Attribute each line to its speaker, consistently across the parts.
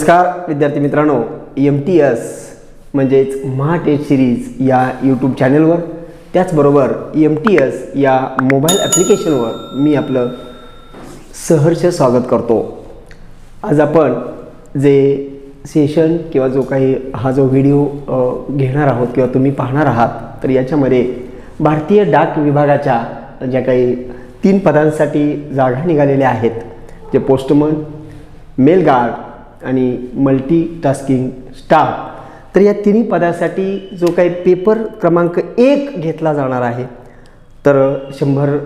Speaker 1: नमस्कार विद्यार्थी मित्रांनो, MTS म्हणजेच महा टेस्ट सिरीज या यूट्यूब चॅनलवर, त्याचबरोबर MTS या मोबाईल ॲप्लिकेशनवर मी आपलं सहर्ष स्वागत करतो। आज आपण जे सेशन किंवा जो काही हा जो व्हिडिओ घेणार आहोत किंवा तुम्ही पाहणार आहात, तर याच्यामध्ये भारतीय डाक विभागाच्या ज्या काही 3 पदांसाठी जागा निघालेल्या आहेत, जे पोस्टमन, मेल गार्ड आणि मल्टीटास्किंग स्टाफ, तर या तिन्ही पदासाठी जो काही पेपर क्रमांक 1 घेतला जाणार आहे, तर 100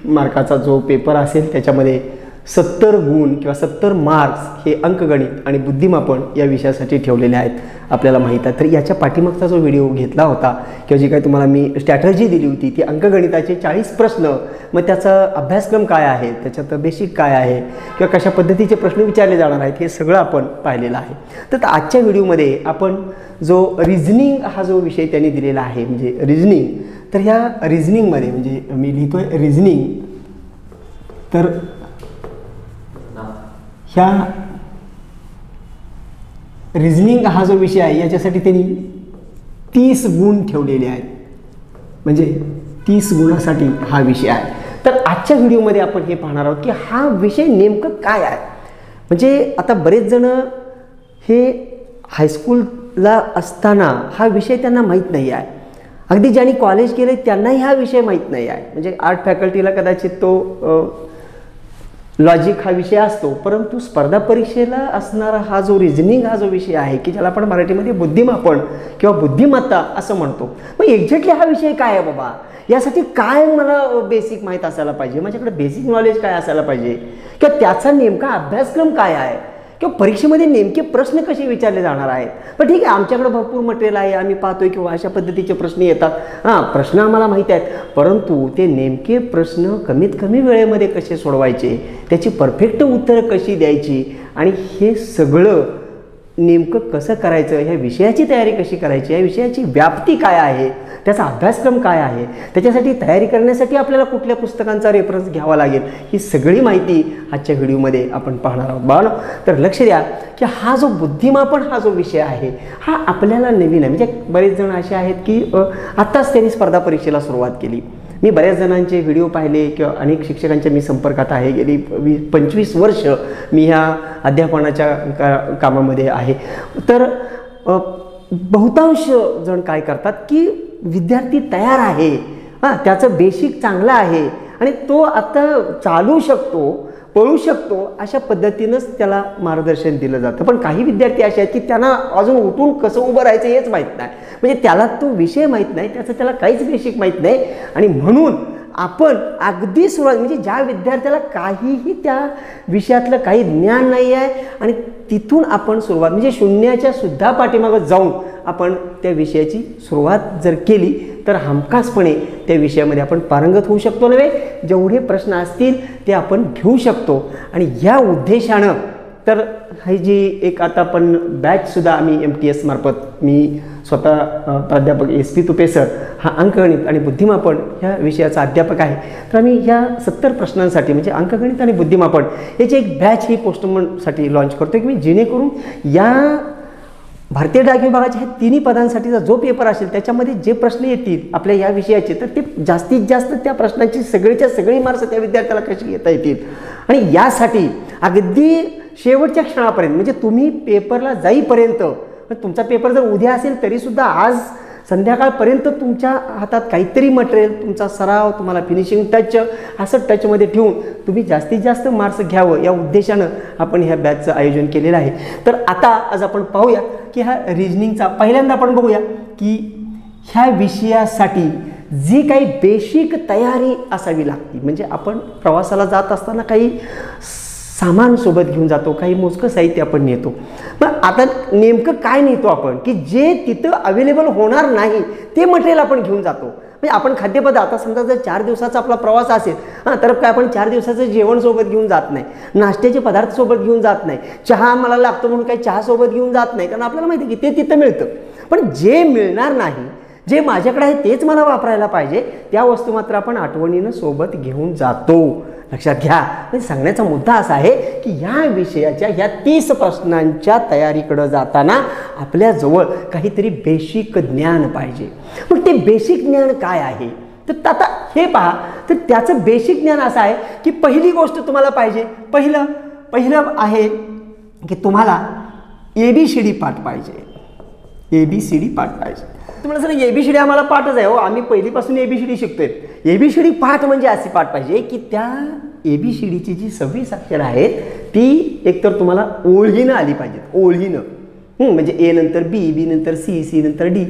Speaker 1: मार्काचा जो पेपर असेल त्याच्यामध्ये 70 गुण किंवा 70 मार्क्स हे अंकगणित आणि बुद्धिमापन या विषयासाठी ठेवलेले आहेत, आपल्याला माहीत आहे। तर याच्या पाठीमागचा जो व्हिडिओ घेतला होता किंवा जी काही तुम्हाला मी स्ट्रॅटर्जी दिली होती, ती अंकगणिताचे 40 प्रश्न, मग त्याचा अभ्यासक्रम काय आहे, त्याच्यात बेसिक काय आहे किंवा कशा पद्धतीचे प्रश्न विचारले जाणार आहेत, हे सगळं आपण पाहिलेलं आहे। तर आजच्या व्हिडिओमध्ये आपण जो रिझनिंग हा जो विषय त्यांनी दिलेला आहे, म्हणजे रिझनिंग, तर ह्या रिझनिंगमध्ये म्हणजे मी लिहितोय रिझनिंग, तर ह्या रिझनिंग हा जो विषय आहे याच्यासाठी त्यांनी 30 गुण ठेवलेले आहेत, म्हणजे 30 गुणासाठी हा विषय आहे। तर आजच्या व्हिडिओमध्ये आपण हे पाहणार आहोत की हा विषय नेमकं काय आहे। म्हणजे आता बरेच जण हे हायस्कूलला असताना हा विषय त्यांना माहीत नाही आहे, अगदी ज्यांनी कॉलेज केले त्यांनाही हा विषय माहीत नाही आहे। म्हणजे आर्ट फॅकल्टीला कदाचित तो लॉजिक हा विषय असतो, परंतु स्पर्धा परीक्षेला असणारा हा जो रिझनिंग हा जो विषय आहे की ज्याला आपण मराठीमध्ये बुद्धिमापन किंवा बुद्धिमत्ता असं म्हणतो, मग एक्झॅक्टली हा विषय काय आहे बाबा, यासाठी काय मला बेसिक माहीत असायला पाहिजे, माझ्याकडे बेसिक नॉलेज काय असायला पाहिजे किंवा त्याचा नेमका अभ्यासक्रम काय आहे किंवा परीक्षेमध्ये नेमके प्रश्न कसे विचारले जाणार आहेत। पण ठीक आहे, आमच्याकडे भरपूर मटेरियल आहे, आम्ही पाहतोय किंवा अशा पद्धतीचे प्रश्न येतात, हां प्रश्न आम्हाला माहीत आहेत, परंतु ते नेमके प्रश्न कमीत कमी वेळेमध्ये कसे सोडवायचे, त्याची परफेक्ट उत्तरं कशी द्यायची आणि हे सगळं नेमकं कसं करायचं, ह्या विषयाची तयारी कशी करायची, या विषयाची व्याप्ती काय आहे, त्याचा अभ्यासक्रम काय आहे, त्याच्यासाठी तयारी करण्यासाठी आपल्याला कुठल्या पुस्तकांचा रेफरन्स घ्यावा लागेल, ही सगळी माहिती आजच्या व्हिडिओमध्ये आपण पाहणार आहोत बाळांनो। तर लक्ष द्या की हा जो बुद्धिमापन हा जो विषय आहे हा आपल्याला नवीन आहे। म्हणजे बरेच जण असे आहेत की आत्ताच त्यांनी स्पर्धा परीक्षेला सुरुवात केली। मी बऱ्याच जणांचे व्हिडिओ पाहिले किंवा अनेक शिक्षकांच्या मी संपर्कात आहे, गेली 25 वर्ष मी ह्या अध्यापनाच्या कामामध्ये आहे। तर बहुतांश जण काय करतात की विद्यार्थी तयार आहे, हां त्याचं बेसिक चांगलं आहे आणि तो आता चालू शकतो, पळू शकतो, अशा पद्धतीनंच त्याला मार्गदर्शन दिलं जातं। पण काही विद्यार्थी असे आहेत की त्यांना अजून उठून कसं उभं राहायचं हेच माहीत नाही, म्हणजे त्याला तो विषय माहीत नाही, त्याचं त्याला काहीच बेसिक माहीत नाही। आणि म्हणून आपण अगदी सुरुवात, म्हणजे ज्या विद्यार्थ्याला काहीही त्या विषयातलं काही ज्ञान नाही आहे आणि तिथून आपण सुरुवात, म्हणजे शून्याच्या सुद्धा पाठीमागं जाऊन आपण त्या विषयाची सुरुवात जर केली तर हमखासपणे त्या विषयामध्ये आपण पारंगत होऊ शकतो नव्हे, जेवढे प्रश्न असतील ते आपण घेऊ शकतो। आणि या उद्देशानं तर ही जी एक आता आपण बॅचसुद्धा आम्ही MTS मार्फत, मी स्वतः प्राध्यापक SP तुपे सर हा अंकगणित आणि बुद्धिमापन ह्या विषयाचा अध्यापक आहे। तर आम्ही ह्या 70 प्रश्नांसाठी म्हणजे अंकगणित आणि बुद्धिमापन याची एक बॅच ही पोस्टमनसाठी लॉन्च करतो की मी, जेणेकरून या भारतीय डाक विभागाच्या ह्या 3 पदांसाठीचा जो पेपर असेल त्याच्यामध्ये जे प्रश्न येतील आपल्या या विषयाचे, तर ते जास्तीत जास्त त्या प्रश्नांची सगळीच्या सगळी मार्क्स त्या विद्यार्थ्याला कशी घेता येतील। आणि यासाठी अगदी शेवटच्या क्षणापर्यंत, म्हणजे तुम्ही पेपरला जाईपर्यंत, तुमचा पेपर जर उद्या असेल तरीसुद्धा आज संध्याकाळपर्यंत तुमच्या हातात काहीतरी मटेरियल, तुमचा सराव, तुम्हाला फिनिशिंग टच असं टचमध्ये ठेवून तुम्ही जास्तीत जास्त मार्क्स घ्यावं या उद्देशानं आपण ह्या बॅचचं आयोजन केलेलं आहे। तर आता आज आपण पाहूया की ह्या रिझनिंगचा पहिल्यांदा आपण बघूया की ह्या विषयासाठी जी काही बेसिक तयारी असावी लागते, म्हणजे आपण प्रवासाला जात असताना काही सामान सोबत घेऊन जातो, काही मोजकं साहित्य आपण नेतो, पण आता नेमकं काय नेतो आपण की जे तिथं अवेलेबल होणार नाही ते मटेरियल आपण घेऊन जातो। म्हणजे आपण खाद्यपदार्थ, आता समजा जर 4 दिवसाचा आपला प्रवास असेल, हां तर काय आपण 4 दिवसाचं जेवण सोबत घेऊन जात नाही, नाश्त्याचे पदार्थ सोबत घेऊन जात नाही, चहा मला लागतो म्हणून काही चहा सोबत घेऊन जात नाही, कारण आपल्याला माहिती आहे की ते तिथं मिळतं। पण जे मिळणार नाही, जे माझ्याकडे आहे तेच मला वापरायला पाहिजे, त्या वस्तू मात्र आपण आठवणीनं सोबत घेऊन जातो। लक्षात घ्या. म्हणजे सांगण्याचा मुद्दा असा आहे की या विषयाच्या ह्या 30 प्रश्नांच्या तयारीकडे जाताना आपल्याजवळ काहीतरी बेसिक ज्ञान पाहिजे. मग ते बेसिक ज्ञान काय आहे तर आता हे पहा, तर त्याचं बेसिक ज्ञान असं आहे की पहिली गोष्ट तुम्हाला पाहिजे, पहिलं आहे की तुम्हाला ABCD पाठ पाहिजे. ABCD पाठ पाहिजे. तुम्हाला सर ABCD आम्हाला पाठच आहे हो, आम्ही पहिलीपासून ABCD शिकतोय. ABCD पाठ म्हणजे अशी पाठ पाहिजे की त्या ABCDची जी 26 अक्षरं आहेत ती एकतर तुम्हाला ओळीनं आली पाहिजेत, ओळीनं. म्हणजे A नंतर B, B नंतर C, C नंतर D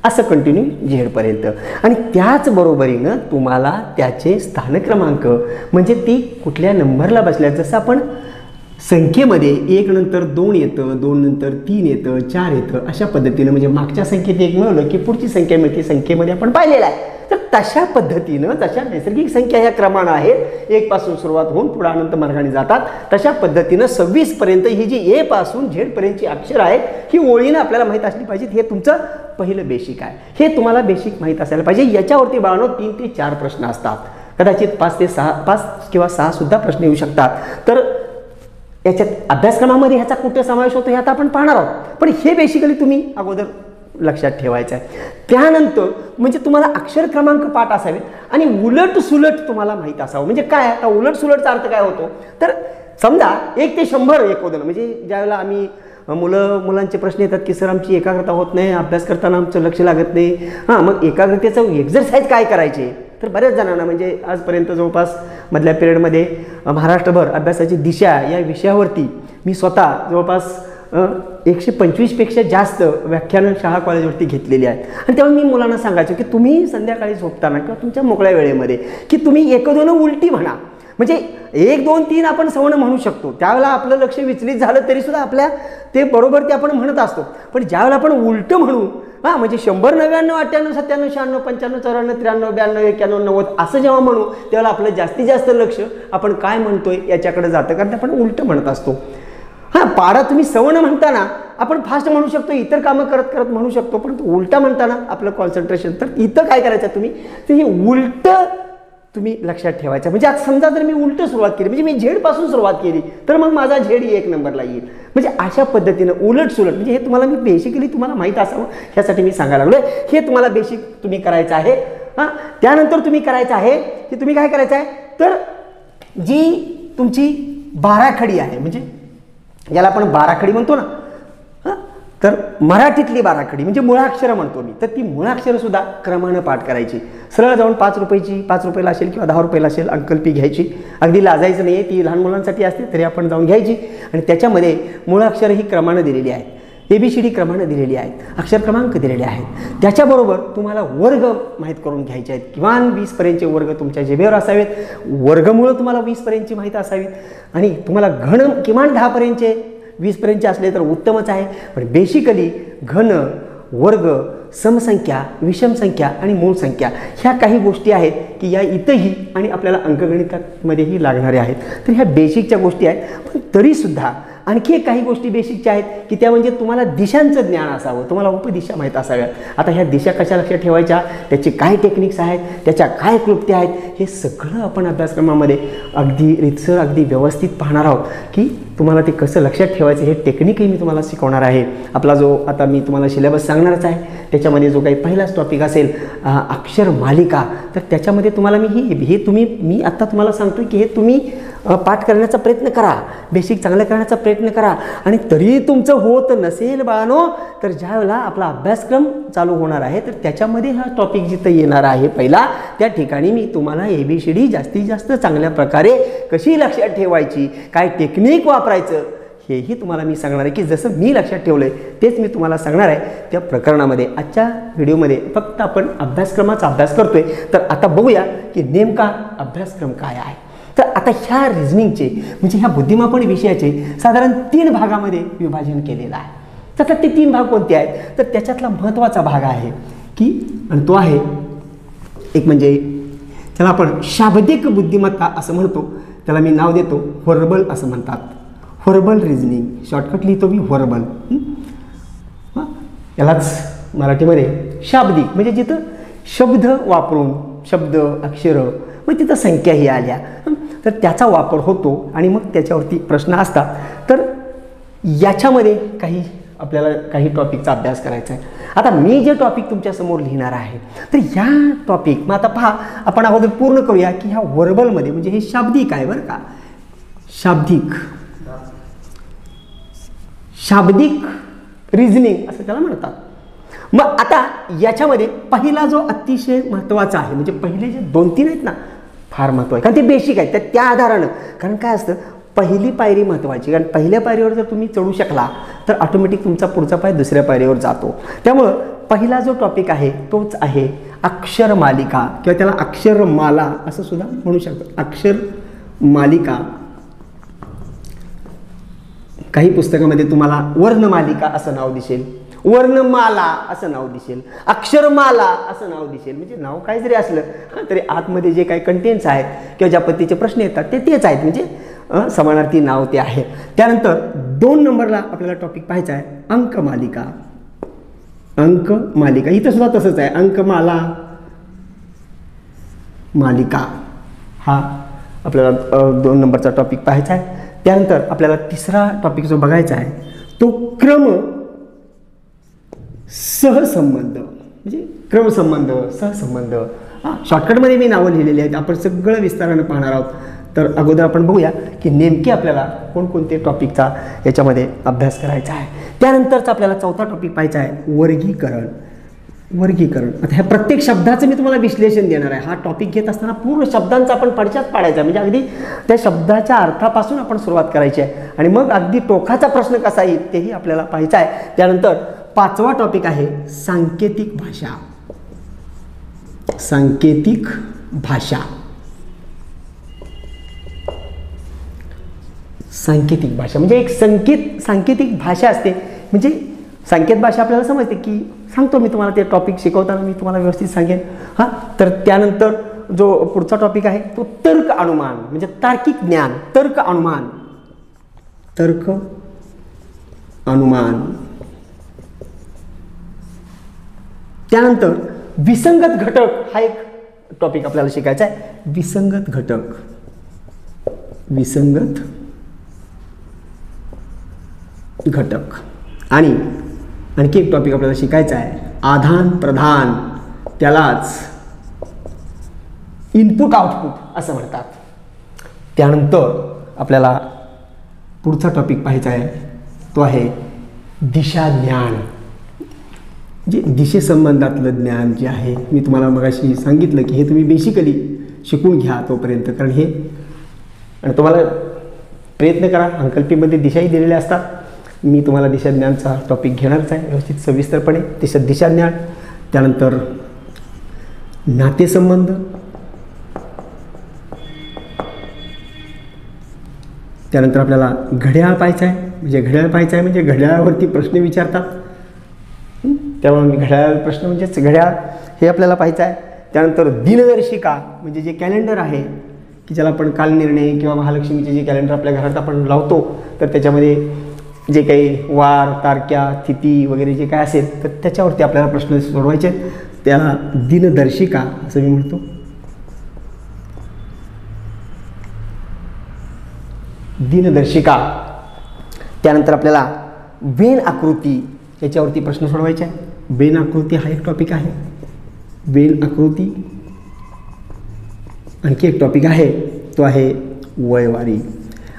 Speaker 1: असं कंटिन्यू झेडपर्यंत. आणि त्याचबरोबरीनं तुम्हाला त्याचे स्थानक्रमांक म्हणजे ती कुठल्या नंबरला बसल्या, जसं आपण संख्येमध्ये 1 नंतर 2 येतं, 2 नंतर 3 येतं, 4 येतं, अशा पद्धतीनं म्हणजे मागच्या संख्येत 1 मिळवलं की पुढची संख्या मिळते, संख्येमध्ये आपण पाहिलेलं आहे. तर तशा पद्धतीनं तशा नैसर्गिक संख्या ह्या क्रमानं आहेत, 1 पासून सुरुवात होऊन पुढे अनंत मार्गाने जातात. तशा पद्धतीनं 26 पर्यंत ही जी A पासून Z पर्यंतची अक्षर आहेत ही ओळीनं आपल्याला माहीत असली पाहिजेत. हे तुमचं पहिलं बेसिक आहे. हे तुम्हाला बेसिक माहीत असायला पाहिजे. याच्यावरती बाळांनो 3 ते 4 प्रश्न असतात, कदाचित 5 किंवा 6 सुद्धा प्रश्न येऊ शकतात. तर याच्यात अभ्यासक्रमामध्ये ह्याचा कुठे समावेश होतो हे आता आपण पाहणार आहोत. पण हे बेसिकली तुम्ही अगोदर लक्षात ठेवायचं आहे. त्यानंतर म्हणजे तुम्हाला अक्षर क्रमांक पाठ असावेत आणि उलट सुलट तुम्हाला माहीत असावं. म्हणजे काय, आता उलट सुलटचा अर्थ काय होतो तर समजा 1 ते 100 एकोदन, म्हणजे ज्यावेळेला आम्ही मुलांचे प्रश्न येतात की सर आमची एकाग्रता होत नाही, अभ्यास करताना आमचं लक्ष लागत नाही. मग एकाग्रतेचं एक्झरसाईज काय करायचे तर बऱ्याच जणांना म्हणजे आजपर्यंत जवळपास मधल्या पिरियडमध्ये महाराष्ट्रभर अभ्यासाची दिशा या विषयावरती मी स्वतः जवळपास 125 पेक्षा जास्त व्याख्यानं शाळा कॉलेजवरती घेतलेली आहेत. आणि तेव्हा मी मुलांना सांगायचो की तुम्ही संध्याकाळी झोपताना किंवा तुमच्या मोकळ्या वेळेमध्ये की तुम्ही 1-2 उलटी म्हणा. म्हणजे 1, 2, 3 आपण सवण म्हणू शकतो, त्यावेळेला आपलं लक्ष विचलित झालं तरीसुद्धा आपल्या ते बरोबर ते आपण म्हणत असतो. पण ज्यावेळेला आपण उलटं म्हणू म्हणजे 100, 99, 98, 97, 96, 95, 94, 93, 92, 91, 90 असं जेव्हा म्हणू त्यावेळेला आपलं जास्तीत जास्त लक्ष आपण काय म्हणतोय याच्याकडे जातं, कारण आपण उलटं म्हणत असतो. पाडा तुम्ही सवण म्हणताना आपण फास्ट म्हणू शकतो, इतर कामं करत करत म्हणू शकतो, पण उलटा म्हणताना आपलं कॉन्सन्ट्रेशन. तर इथं काय करायचं तुम्ही, तर हे उलटं तुम्ही लक्षात ठेवायचं. म्हणजे आता समजा जर मी उलटं सुरुवात केली, म्हणजे मी झेडपासून सुरुवात केली तर मग माझा झेड 1 नंबरला येईल. म्हणजे अशा पद्धतीनं उलट सुलट म्हणजे हे तुम्हाला मी बेसिकली तुम्हाला माहीत असावं ह्यासाठी मी सांगायला लागलोय. हे तुम्हाला बेसिक तुम्ही करायचं आहे. त्यानंतर तुम्ही करायचं आहे की तुम्ही काय करायचं आहे तर जी तुमची बाराखडी आहे, म्हणजे ज्याला आपण बाराखडी म्हणतो ना, तर मराठीतली बाराखडी म्हणजे मुळाक्षरं म्हणतो मी, तर ती मुळाक्षरं सुद्धा क्रमानं पाठ करायची. सरळ जाऊन 5 रुपयाला असेल किंवा 10 रुपयाला असेल अंकलिपी घ्यायची. अगदी लाजायचं नाही आहे, ती लहान मुलांसाठी असते तरी आपण जाऊन घ्यायची. आणि त्याच्यामध्ये मुळाक्षरं ही क्रमानं दिलेली आहेत, ABCD क्रमानं दिलेली आहेत, अक्षर क्रमांक दिलेले आहेत. त्याच्याबरोबर तुम्हाला वर्ग माहीत करून घ्यायचे आहेत. किमान 20 पर्यंतचे वर्ग तुमच्या जिभेवर असावेत, वर्गमुळं तुम्हाला 20 पर्यंतची माहीत असावीत. आणि तुम्हाला घन किमान 10 पर्यंतचे, 20 पर्यंतचे असले तर उत्तमच आहे. पण बेसिकली घन, वर्ग, समसंख्या, विषमसंख्या आणि मूळ संख्या ह्या काही गोष्टी आहेत की या इथंही आणि आपल्याला अंकगणितामध्येही लागणाऱ्या आहेत. तर ह्या बेसिकच्या गोष्टी आहेत. पण तरीसुद्धा आणखी काही गोष्टी बेसिकच्या आहेत की त्या म्हणजे तुम्हाला दिशांचं ज्ञान असावं, तुम्हाला उपदिशा माहीत असाव्यात. आता ह्या दिशा कशा लक्षात ठेवायच्या, त्याचे काय टेक्निक्स आहेत, त्याच्या काय क्लुप्त्या आहेत, हे सगळं आपण अभ्यासक्रमामध्ये अगदी रितसर अगदी व्यवस्थित पाहणार आहोत की तुम्हाला ते कसं लक्षात ठेवायचं हे टेक्निकही मी तुम्हाला शिकवणार आहे. आपला जो आता मी तुम्हाला सिलेबस सांगणारच आहे त्याच्यामध्ये जो काही पहिलाच टॉपिक असेल अक्षर मालिका, तर त्याच्यामध्ये तुम्हाला मी आत्ता तुम्हाला सांगतो की हे तुम्ही पाठ करण्याचा प्रयत्न करा, बेसिक चांगलं करण्याचा प्रयत्न करा. आणि तरी तुमचं होत नसेल बाळांनो तर ज्यावेळेला आपला अभ्यासक्रम चालू होणार आहे तर त्याच्यामध्ये हा टॉपिक जिथं येणार आहे पहिला, त्या ठिकाणी मी तुम्हाला ABCD जास्तीत जास्त चांगल्या प्रकारे कशी लक्षात ठेवायची, काय टेक्निक वापरायचं हेही तुम्हाला मी सांगणार आहे. की जसं मी लक्षात ठेवलं आहे तेच मी तुम्हाला सांगणार आहे त्या प्रकरणामध्ये. आजच्या व्हिडिओमध्ये फक्त आपण अभ्यासक्रमाचा अभ्यास करतोय. तर आता बघूया की नेमका अभ्यासक्रम काय आहे. तर आता ह्या रिझनिंगचे म्हणजे ह्या बुद्धिमापन विषयाचे साधारण 3 भागामध्ये विभाजन केलेलं आहे. तर ते 3 भाग कोणते आहेत तर त्याच्यातला महत्त्वाचा भाग आहे की आणि तो आहे एक म्हणजे त्याला आपण शाब्दिक बुद्धिमत्ता असं म्हणतो, त्याला मी नाव देतो व्हर्बल असं म्हणतात. व्हर्बल रिझनिंग शॉर्टकट लिहितो मी व्हर्बल. यालाच मराठीमध्ये शाब्दिक म्हणजे जिथं शब्द वापरून शब्द अक्षरं मग तिथं संख्याही आल्या. तर त्याचा वापर होतो आणि मग त्याच्यावरती प्रश्न असतात. तर याच्यामध्ये आपल्याला काही टॉपिकचा अभ्यास करायचा आहे. आता मी जे टॉपिक तुमच्यासमोर लिहिणार आहे तर या टॉपिक मग आता पहा, आपण अगोदर पूर्ण करूया की ह्या वर्बलमध्ये म्हणजे हे शाब्दिक आहे बरं का, शाब्दिक रिझनिंग असं त्याला म्हणतात. मग आता याच्यामध्ये पहिला जो अतिशय महत्त्वाचा आहे म्हणजे पहिले जे 2-3 आहेत ना फार महत्त्व आहे, कारण ते बेसिक आहेत. तर त्या आधारानं, कारण काय असतं, पहिली पायरी महत्त्वाची, कारण पहिल्या पायरीवर जर तुम्ही चढू शकला तर ऑटोमॅटिक तुमचा पुढचा पाय दुसऱ्या पायरीवर जातो. त्यामुळं पहिला जो टॉपिक आहे तोच आहे अक्षरमालिका किंवा त्याला अक्षरमाला असं सुद्धा म्हणू शकतो. अक्षरमालिका, काही पुस्तकामध्ये तुम्हाला वर्णमालिका असं नाव दिसेल, वर्णमाला असं नाव दिसेल, अक्षरमाला असं नाव दिसेल. म्हणजे नाव काय जरी असलं तरी आतमध्ये जे काही कंटेंट्स आहेत किंवा ज्या पद्धतीचे प्रश्न येतात ते तेच आहेत, म्हणजे समानार्थी नाव ते आहे. त्यानंतर 2 नंबरला आपल्याला टॉपिक पाहायचा आहे अंकमालिका. अंकमालिका इथं सुद्धा तसंच आहे, अंकमाला मालिका हा आपल्याला 2 नंबरचा टॉपिक पाहायचा आहे. त्यानंतर आपल्याला तिसरा टॉपिक जो बघायचा आहे तो क्रम सहसंबंध, म्हणजे क्रमसंबंध सहसंबंध. शॉर्टकटमध्ये मी नावं लिहिलेली आहेत, आपण सगळं विस्तारानं पाहणार आहोत. तर अगोदर आपण बघूया की नेमके आपल्याला कोणकोणते टॉपिकचा याच्यामध्ये अभ्यास करायचा आहे. त्यानंतरचा आपल्याला चौथा टॉपिक पाहायचा आहे वर्गीकरण. आता ह्या प्रत्येक शब्दाचं मी तुम्हाला विश्लेषण देणार आहे. हा टॉपिक घेत असताना पूर्ण शब्दांचा आपण पडच्यात पाडायचा, म्हणजे अगदी त्या शब्दाच्या अर्थापासून आपण सुरुवात करायची आहे आणि मग अगदी टोकाचा प्रश्न कसा येईल तेही आपल्याला पाहायचं आहे. त्यानंतर 5वा टॉपिक आहे सांकेतिक भाषा. सांकेतिक भाषा, सांकेतिक भाषा म्हणजे एक सांकेतिक भाषा असते. म्हणजे सांकेत भाषा आपल्याला समजते की सांगतो मी तुम्हाला, ते टॉपिक शिकवताना मी तुम्हाला व्यवस्थित सांगेन. तर त्यानंतर जो पुढचा टॉपिक आहे तो तर्क अनुमान, म्हणजे तार्किक ज्ञान, तर्क अनुमान. त्यानंतर विसंगत घटक हा एक टॉपिक आपल्याला शिकायचा आहे. विसंगत घटक आणि आणखी एक टॉपिक आपल्याला शिकायचा आहे आदान प्रदान, त्यालाच इनपुट आउटपुट असं म्हणतात. त्यानंतर आपल्याला पुढचा टॉपिक पाहायचा आहे तो आहे दिशा ज्ञान, जे दिशेसंबंधातलं ज्ञान जे आहे. मी तुम्हाला मगाशी सांगितलं की हे तुम्ही बेसिकली शिकून घ्या तोपर्यंत, कारण हे आणि तुम्हाला प्रयत्न करा. अंकल्पीमध्ये दिशाही दिलेल्या असतात. मी तुम्हाला दिशाज्ञानचा टॉपिक घेणारच आहे व्यवस्थित सविस्तरपणे. दिशाज्ञान, त्यानंतर नातेसंबंध, त्यानंतर आपल्याला घड्याळ पाहायचं आहे, म्हणजे घड्याळावरती प्रश्न विचारतात. त्यामुळे मी प्रश्न म्हणजेच घड्याळ हे आपल्याला पाहायचं आहे. त्यानंतर दिनदर्शिका म्हणजे जे कॅलेंडर आहे की ज्याला आपण कालनिर्णय किंवा महालक्ष्मीचे जे कॅलेंडर आपल्या घरात आपण लावतो, तर त्याच्यामध्ये जे काही वार, तारख्या, तिथी वगैरे जे काय असेल तर त्याच्यावरती आपल्याला प्रश्न सोडवायचे, त्याला दिनदर्शिका असं मी म्हणतो. दिनदर्शिका. त्यानंतर आपल्याला वेन आकृती याच्यावरती प्रश्न सोडवायचे आहे. वेन आकृती हा एक टॉपिक आहे. वेन आकृती. आणखी एक टॉपिक आहे तो आहे वयवारी.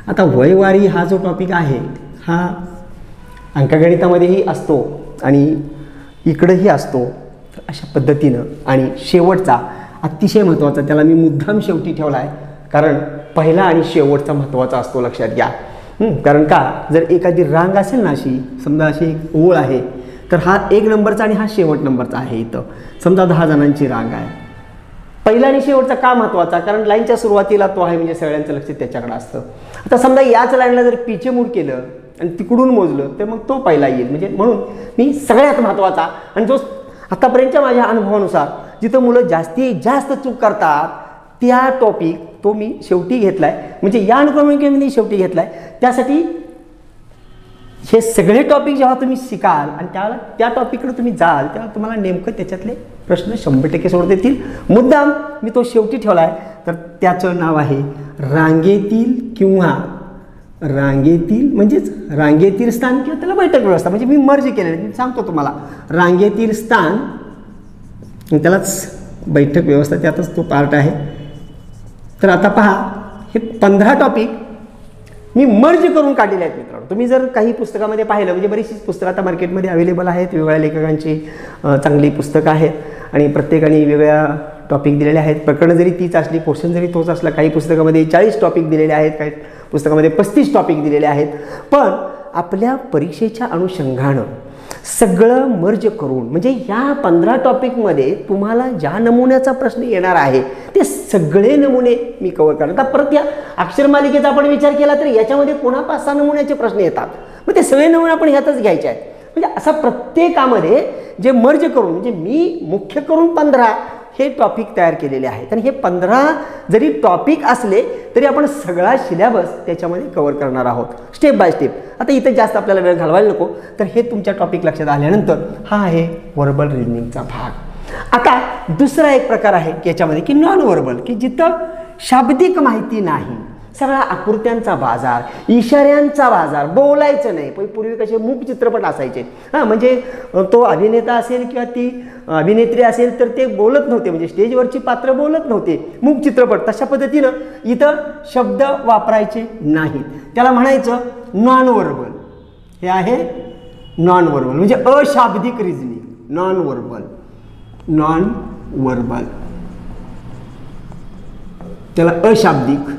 Speaker 1: आता वयवारी हा जो टॉपिक आहे हा अंकगणितामध्येही असतो आणि इकडंही असतो. तर अशा पद्धतीनं. आणि शेवटचा अतिशय महत्त्वाचा, त्याला मी मुद्दाम शेवटी ठेवला आहे कारण पहिला आणि शेवटचा महत्त्वाचा असतो, लक्षात घ्या. कारण का, जर एखादी रांग असेल ना, अशी समजा अशी एक ओळ आहे, तर हा 1 नंबरचा आणि हा शेवट नंबरचा आहे. इथं समजा 10 जणांची रांग आहे. पहिला आणि शेवटचा का महत्त्वाचा, कारण लाईनच्या सुरुवातीला तो आहे म्हणजे सगळ्यांचं लक्ष त्याच्याकडे असतं. आता समजा याच लाईनला जर पिछेमूड केलं आणि तिकडून मोजलं तर मग तो पहिला येईल. म्हणजे म्हणून मी सगळ्यात महत्त्वाचा आणि जो आतापर्यंतच्या माझ्या अनुभवानुसार जिथं मुलं जास्तीत जास्त चूक करतात त्या टॉपिक तो मी शेवटी घेतला आहे. म्हणजे या अनुक्रमिकेमध्ये शेवटी घेतला आहे. त्यासाठी हे सगळे टॉपिक जेव्हा तुम्ही शिकाल आणि त्या टॉपिककडे तुम्ही जाल तेव्हा तुम्हाला नेमकं त्याच्यातले प्रश्न 100% सोडवता येतील. मुद्दाम मी तो शेवटी ठेवला आहे, तर त्याचं नाव आहे रांगेतील किंवा रांगेतील म्हणजेच रांगेतील स्थान किंवा त्याला बैठक व्यवस्था म्हणजे मी मर्ज केलेलं मी सांगतो तुम्हाला रांगेतील स्थान त्यालाच बैठक व्यवस्था त्यातच तो पार्ट आहे. तर आता पहा हे 15 टॉपिक मी मर्ज करून काढलेले आहेत मित्रांनो. तुम्ही जर काही पुस्तकामध्ये पाहिलं म्हणजे बरीचशी पुस्तकं आता मार्केटमध्ये अवेलेबल आहेत, वेगवेगळ्या लेखकांची चांगली पुस्तकं आहेत आणि प्रत्येकाने वेगळ्या टॉपिक दिलेले आहेत. प्रकरण जरी तीच असली, पोर्शन जरी तोच असला, काही पुस्तकामध्ये 40 टॉपिक दिलेले आहेत, काही पुस्तकामध्ये 35 टॉपिक दिलेले आहेत. पण आपल्या परीक्षेच्या अनुषंगानं सगळं मर्ज करून म्हणजे या 15 टॉपिकमध्ये तुम्हाला ज्या नमुन्याचा प्रश्न येणार आहे ते सगळे नमुने मी कव्हर करणार. आता परत या अक्षरमालिकेचा आपण विचार केला तर याच्यामध्ये पुन्हा 5-6 नमुन्याचे प्रश्न येतात. मग ते सगळे नमुने आपण ह्यातच घ्यायचे आहेत. म्हणजे असा प्रत्येकामध्ये जे मर्ज करून म्हणजे मी मुख्य करून 15 हे टॉपिक तयार केलेले आहेत. आणि हे 15 जरी टॉपिक असले तरी आपण सगळा सिलेबस त्याच्यामध्ये कव्हर करणार आहोत स्टेप बाय स्टेप. आता इथं जास्त आपल्याला वेळ घालवायला नको. तर हे तुमच्या टॉपिक लक्षात आल्यानंतर हा आहे वर्बल रिजनिंगचा भाग. आता दुसरा एक प्रकार आहे की याच्यामध्ये की नॉन वर्बल की जिथं शाब्दिक माहिती नाही, सगळा आकृत्यांचा बाजार, इशाऱ्यांचा बाजार, बोलायचं नाही. पण पूर्वी कसे मूक चित्रपट असायचे म्हणजे तो अभिनेता असेल किंवा ती अभिनेत्री असेल तर ते बोलत नव्हते म्हणजे स्टेजवरची पात्र बोलत नव्हते. मूक चित्रपट तशा पद्धतीनं इथं शब्द वापरायचे नाहीत. त्याला म्हणायचं नॉन वर्बल. हे आहे नॉन वर्बल म्हणजे अशाब्दिक reasoning. Non verbal, non verbal त्याला अशाब्दिक,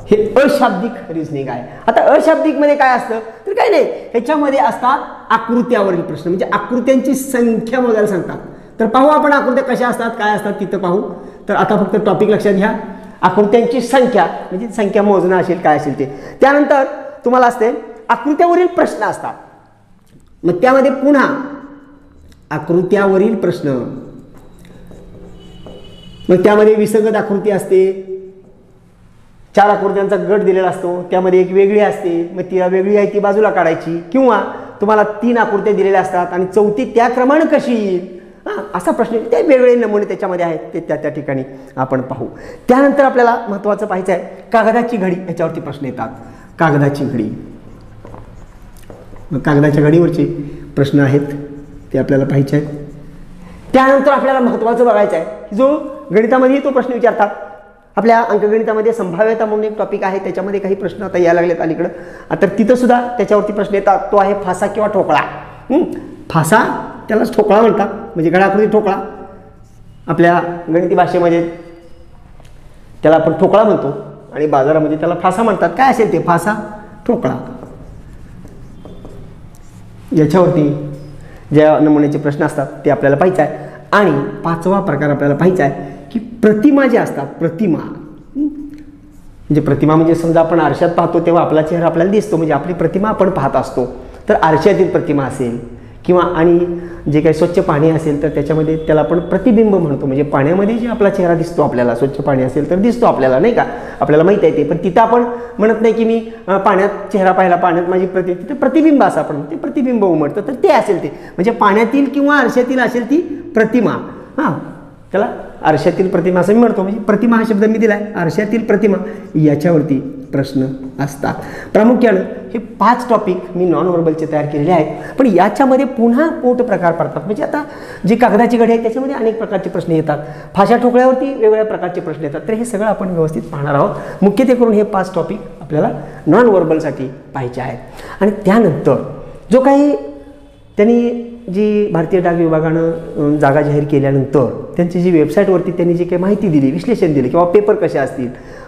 Speaker 1: हे अशाब्दिक रिजनिंग आहे. आता अशाब्दिक मध्ये काय असतं तर काय नाही, ह्याच्यामध्ये असतात आकृत्यावरील प्रश्न म्हणजे आकृत्यांची संख्या मोजायला सांगतात. तर पाहू आपण आकृत्या कशा असतात काय असतात तिथं पाहू. तर आता फक्त टॉपिक लक्षात घ्या. आकृत्यांची संख्या म्हणजे संख्या मोजणं असेल काय असेल ते. त्यानंतर तुम्हाला असते आकृत्यावरील प्रश्न असतात. मग त्यामध्ये पुन्हा आकृत्यावरील प्रश्न, मग त्यामध्ये विसंगत आकृती असते. 4 आकृत्यांचा गट दिलेला असतो, त्यामध्ये एक वेगळी असते, मग ती वेगळी आहे ती बाजूला काढायची. किंवा तुम्हाला 3 आकृत्या दिलेल्या असतात आणि चौथी त्या क्रमाने कशी येईल असा प्रश्न. ते वेगळे नमुने त्याच्यामध्ये आहेत ते त्या ठिकाणी आपण पाहू. त्यानंतर आपल्याला महत्त्वाचं पाहायचं आहे कागदाची घडी. याच्यावरती प्रश्न येतात. कागदाची घडी, मग कागदाच्या घडीवरचे प्रश्न आहेत ते आपल्याला पाहायचे आहेत. त्यानंतर आपल्याला महत्त्वाचं बघायचं आहे की जो गणितामध्ये तो प्रश्न विचारतात. आपल्या अंकगणितामध्ये संभाव्यता म्हणून एक टॉपिक आहे, त्याच्यामध्ये काही प्रश्न आता यायला लागलेत अलीकडं. तर तिथं सुद्धा त्याच्यावरती प्रश्न येतात. तो आहे फासा किंवा ठोकळा. फासा त्यालाच ठोकळा म्हणतात म्हणजे गडाकृती ठोकळा. आपल्या गणिती भाषेमध्ये त्याला आपण ठोकळा म्हणतो आणि बाजारामध्ये त्याला फासा म्हणतात. काय असेल ते फासा ठोकळा. याच्यावरती ज्या नमुन्याचे प्रश्न असतात ते आपल्याला पाहायचं आहे. आणि 5वा प्रकार आपल्याला पाहायचा आहे की प्रतिमा ज्या असतात. प्रतिमा म्हणजे प्रतिमा म्हणजे समजा आपण आरशात पाहतो तेव्हा आपला चेहरा आपल्याला दिसतो म्हणजे आपली प्रतिमा आपण पाहत असतो. तर आरशातील प्रतिमा असेल किंवा आणि जे काही स्वच्छ पाणी असेल तर त्याच्यामध्ये त्याला आपण प्रतिबिंब म्हणतो. म्हणजे पाण्यामध्ये जे आपला चेहरा दिसतो आपल्याला, स्वच्छ पाणी असेल तर दिसतो आपल्याला नाही का, आपल्याला माहीत आहे ते. पण तिथं आपण म्हणत नाही की मी पाण्यात चेहरा पाहिला, पाण्यात माझी तिथं प्रतिबिंब असं आपण ते प्रतिबिंब उमटतं. तर ते असेल ते म्हणजे पाण्यातील किंवा आरशातील असेल ती प्रतिमा. त्याला आरशातील प्रतिमा असं मी म्हणतो. म्हणजे प्रतिमा हा शब्द मी दिला आहे. आरशातील प्रतिमा याच्यावरती प्रश्न असतात. प्रामुख्यानं हे 5 टॉपिक मी नॉन वर्बलचे तयार केलेले आहेत. पण याच्यामध्ये पुन्हा पोट प्रकार पडतात. म्हणजे आता जी कागदाची घडी आहे त्याच्यामध्ये अनेक प्रकारचे प्रश्न येतात. फाशा ठोकळ्यावरती वेगवेगळ्या प्रकारचे प्रश्न येतात. तर हे सगळं आपण व्यवस्थित पाहणार आहोत. मुख्यत्वे करून हे 5 टॉपिक आपल्याला नॉन वर्बलसाठी पाहिजे आहेत. आणि त्यानंतर जो काही त्यांनी जी भारतीय डाक विभागानं जागा जाहीर केल्यानंतर त्यांची जी वेबसाईटवरती त्यांनी जी काही माहिती दिली, विश्लेषण दिले किंवा पेपर कसे असतील,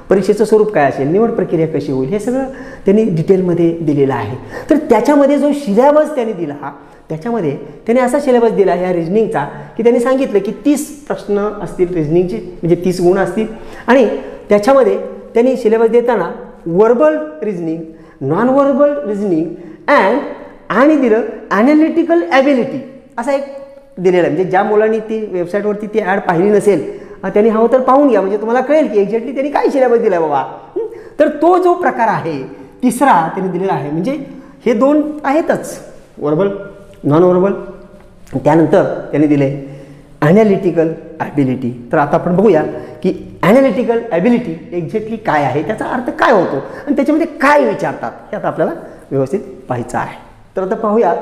Speaker 1: परीक्षेचं स्वरूप काय असेल, निवड प्रक्रिया कशी होईल, हे सगळं त्यांनी डिटेलमध्ये दिलेलं आहे. तर त्याच्यामध्ये जो सिलेबस त्यांनी दिला त्याच्यामध्ये त्यांनी असा सिलेबस दिला ह्या रिजनिंगचा की त्यांनी सांगितलं की 30 प्रश्न असतील रिजनिंगचे म्हणजे 30 गुण असतील. आणि त्याच्यामध्ये त्यांनी सिलेबस देताना verbal reasoning, non verbal reasoning आणि दिलं ॲनालिटिकल ॲबिलिटी असा एक दिलेला आहे. म्हणजे ज्या मुलांनी ती वेबसाईटवरती ती ॲड पाहिली नसेल त्यांनी हवं तर पाहून घ्या म्हणजे तुम्हाला कळेल की एक्झॅक्टली त्यांनी काय सिलेबस दिला बाबा. तर तो जो प्रकार आहे 3रा त्यांनी दिलेला आहे. म्हणजे हे 2 आहेतच वर्बल नॉन वर्बल. त्यानंतर त्यांनी दिले ॲनालिटिकल ॲबिलिटी. तर आता आपण बघूया की ॲनालिटिकल ॲबिलिटी एक्झॅक्टली काय आहे, त्याचा अर्थ काय होतो आणि त्याच्यामध्ये काय विचारतात हे आता आपल्याला व्यवस्थित पाहायचं आहे. तर आता पाहूया